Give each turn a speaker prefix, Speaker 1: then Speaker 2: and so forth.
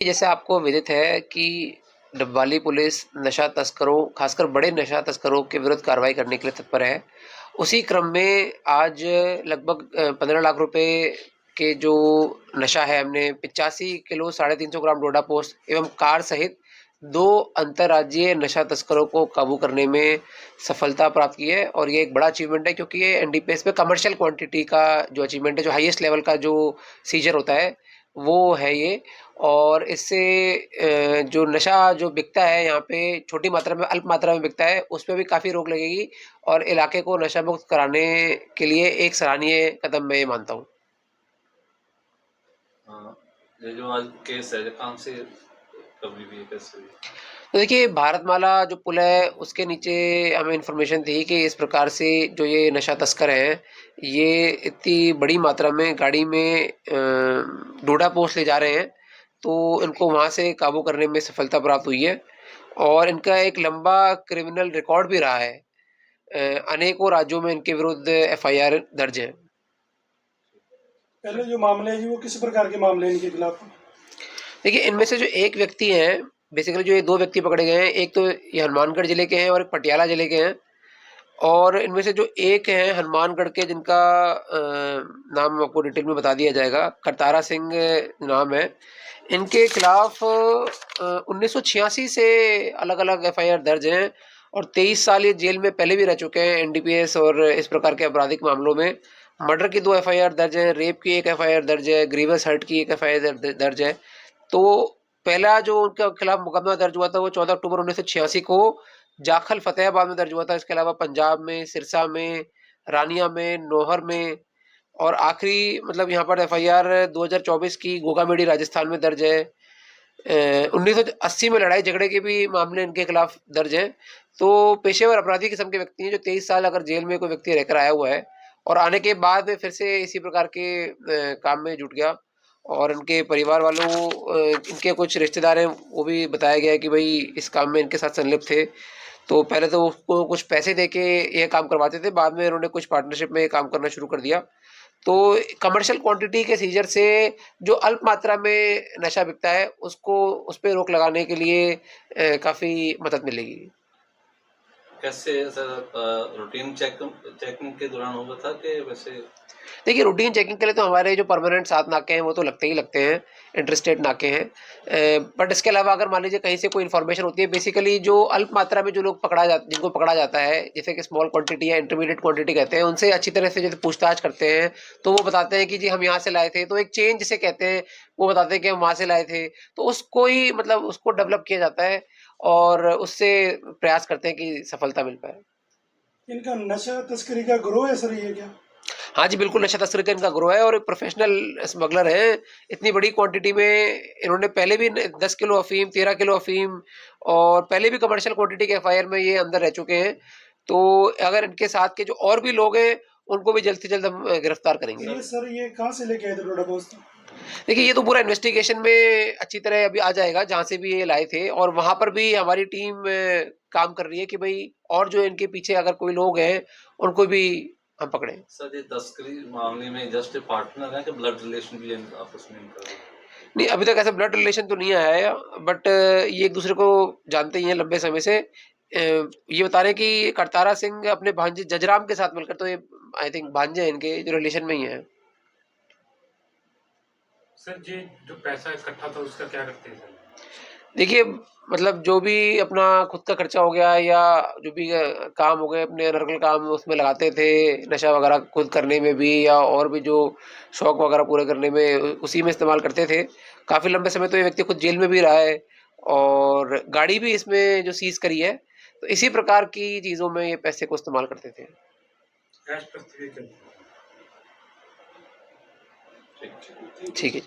Speaker 1: जैसे आपको विदित है कि डबवाली पुलिस नशा तस्करों, खासकर बड़े नशा तस्करों के विरुद्ध कार्रवाई करने के लिए तत्पर है। उसी क्रम में आज लगभग 15 लाख रुपए के जो नशा है, हमने 85 किलो 350 ग्राम डोडा पोस्त एवं कार सहित 2 अंतर्राज्यीय नशा तस्करों को काबू करने में सफलता प्राप्त की है। और ये एक बड़ा अचीवमेंट है, क्योंकि ये एनडीपीएस पे कमर्शियल क्वांटिटी का जो अचीवमेंट है, जो हाईएस्ट लेवल का जो सीजर होता है, वो है ये। और इससे जो नशा जो बिकता है यहाँ पे छोटी मात्रा में, अल्प मात्रा में बिकता है, उस पे भी काफ़ी रोक लगेगी और इलाके को नशा मुक्त कराने के लिए एक सराहनीय कदम मैं ये मानता हूँ।
Speaker 2: ये जो आज केस है, कहाँ से कभी भी कैसे हुई?
Speaker 1: तो देखिए, भारतमाला जो पुल है उसके नीचे हमें इन्फॉर्मेशन थी कि इस प्रकार से जो ये नशा तस्कर हैं, ये इतनी बड़ी मात्रा में गाड़ी में डोडा पोस्त ले जा रहे हैं, तो इनको वहाँ से काबू करने में सफलता प्राप्त हुई है। और इनका एक लंबा क्रिमिनल रिकॉर्ड भी रहा है। अनेकों राज्यों में इनके विरुद्ध एफआईआर दर्ज है।
Speaker 3: पहले जो मामले हैं जी, वो किस प्रकार के मामले हैं इनके खिलाफ?
Speaker 1: देखिए, इनमें से जो एक व्यक्ति हैं, बेसिकली जो ये 2 व्यक्ति पकड़े गए हैं, एक तो ये हनुमानगढ़ जिले के हैं और एक पटियाला जिले के हैं। और इनमें से जो एक हैं हनुमानगढ़ के, जिनका नाम आपको डिटेल में बता दिया जाएगा, करतारा सिंह नाम है। इनके खिलाफ 1986 से अलग-अलग एफआईआर दर्ज हैं और 23 साल ये जेल में पहले भी रह चुके हैं एनडीपीएस और इस प्रकार के आपराधिक मामलों में। मर्डर की 2 एफआईआर दर्ज हैं, रेप की 1 एफआईआर दर्ज है, ग्रीवस हर्ट की 1 एफआईआर दर्ज है। तो पहला जो उनके खिलाफ मुकदमा दर्ज हुआ था, वो 14 अक्टूबर 1986 को जाखल फतेहाबाद में दर्ज हुआ था। इसके अलावा पंजाब में, सिरसा में, रानिया में, नौहर में और आखिरी मतलब यहाँ पर एफआईआर 2024 की गोगामेडी राजस्थान में दर्ज है। 1980 में लड़ाई झगड़े के भी मामले इनके खिलाफ दर्ज हैं। तो पेशेवर अपराधी किस्म के व्यक्ति हैं, जो 23 साल अगर जेल में कोई व्यक्ति रहकर आया हुआ है और आने के बाद में फिर से इसी प्रकार के काम में जुट गया। और इनके परिवार वालों, इनके कुछ रिश्तेदार हैं, वो भी बताया गया है कि भाई इस काम में इनके साथ संलिप्त थे। तो पहले तो उसको कुछ पैसे देके ये काम करवाते थे, बाद में उन्होंने कुछ पार्टनरशिप में ये काम करना शुरू कर दिया। तो कमर्शियल क्वांटिटी के सीजर से जो अल्प मात्रा में नशा बिकता है, उसको उस पे रोक लगाने के लिए काफ़ी मदद मिलेगी।
Speaker 2: कैसे सर, रूटीन चेकिंग के दौरान हुआ था कि वैसे?
Speaker 1: देखिए, रूटीन चेकिंग के लिए तो हमारे जो परमानेंट 7 नाके हैं, वो तो लगते ही लगते हैं, इंटरस्टेट नाके हैं। बट इसके अलावा अगर मान लीजिए कहीं से कोई इन्फॉर्मेशन होती है, बेसिकली जो अल्प मात्रा में जो लोग जिनको पकड़ा जाता है, जैसे कि स्मॉल क्वांटिटी या इंटरमीडिएट क्वांटिटी कहते हैं, उनसे अच्छी तरह से जैसे पूछताछ करते हैं, तो वो बताते हैं कि जी हम यहाँ से लाए थे। तो एक चेन जिसे कहते हैं, वो बताते हैं कि हम वहाँ से लाए थे। तो उसको ही मतलब उसको डेवलप किया जाता है और उससे प्रयास करते हैं कि सफलता मिल पाए।
Speaker 3: इनका नशा तस्करी का गिरोह है सर, ये क्या?
Speaker 1: हाँ जी, बिल्कुल, नशा तस्करी का इनका गिरोह है और एक प्रोफेशनल स्मगलर हैं। इतनी बड़ी क्वांटिटी में इन्होंने पहले भी 10 किलो अफ़ीम, 13 किलो अफ़ीम और पहले भी कमर्शियल क्वांटिटी के एफआईआर में ये अंदर रह चुके हैं। तो अगर इनके साथ के जो और भी लोग हैं, उनको भी जल्द से जल्द हम गिरफ्तार करेंगे।
Speaker 3: ये सर, ये कहाँ से लेके आए थे डोडा पोस्त?
Speaker 1: देखिए, ये तो पूरा इन्वेस्टिगेशन में अच्छी तरह अभी आ जाएगा, जहाँ से भी ये लाए थे। और वहाँ पर भी हमारी टीम काम कर रही है कि भई और जो इनके पीछे अगर कोई लोग हैं, उनको भी हम पकड़ें।
Speaker 2: सर, ये तस्करी मामले में जस्ट पार्टनर है कि ब्लड रिलेशन भी है आपस में इनका?
Speaker 1: नहीं, अभी तक ऐसा ब्लड रिलेशन तो नहीं आया है, बट ये एक दूसरे को जानते ही हैं लंबे समय से। ये बता रहे हैं कि करतारा सिंह अपने भांजे जजराम के साथ मिलकर, तो ये आई थिंक भांजे हैं इनके, जो रिलेशन में ही हैं।
Speaker 4: सर, ये जो पैसा इकट्ठा था उसका क्या करते हैं सर?
Speaker 1: देखिए, मतलब जो भी अपना खुद का खर्चा हो गया या जो भी काम हो गए अपने अनर्गल काम, उसमें लगाते थे, नशा वगैरह खुद करने में भी या और भी जो शौक वगैरह पूरे करने में, उसी में इस्तेमाल करते थे। काफ़ी लंबे समय तो ये व्यक्ति खुद जेल में भी रहा है और गाड़ी भी इसमें जो सीज़ करी है, तो इसी प्रकार की चीज़ों में ये पैसे को इस्तेमाल करते थे।
Speaker 4: कैश प्रस्तावित
Speaker 2: ठीक है।
Speaker 1: ठीक है।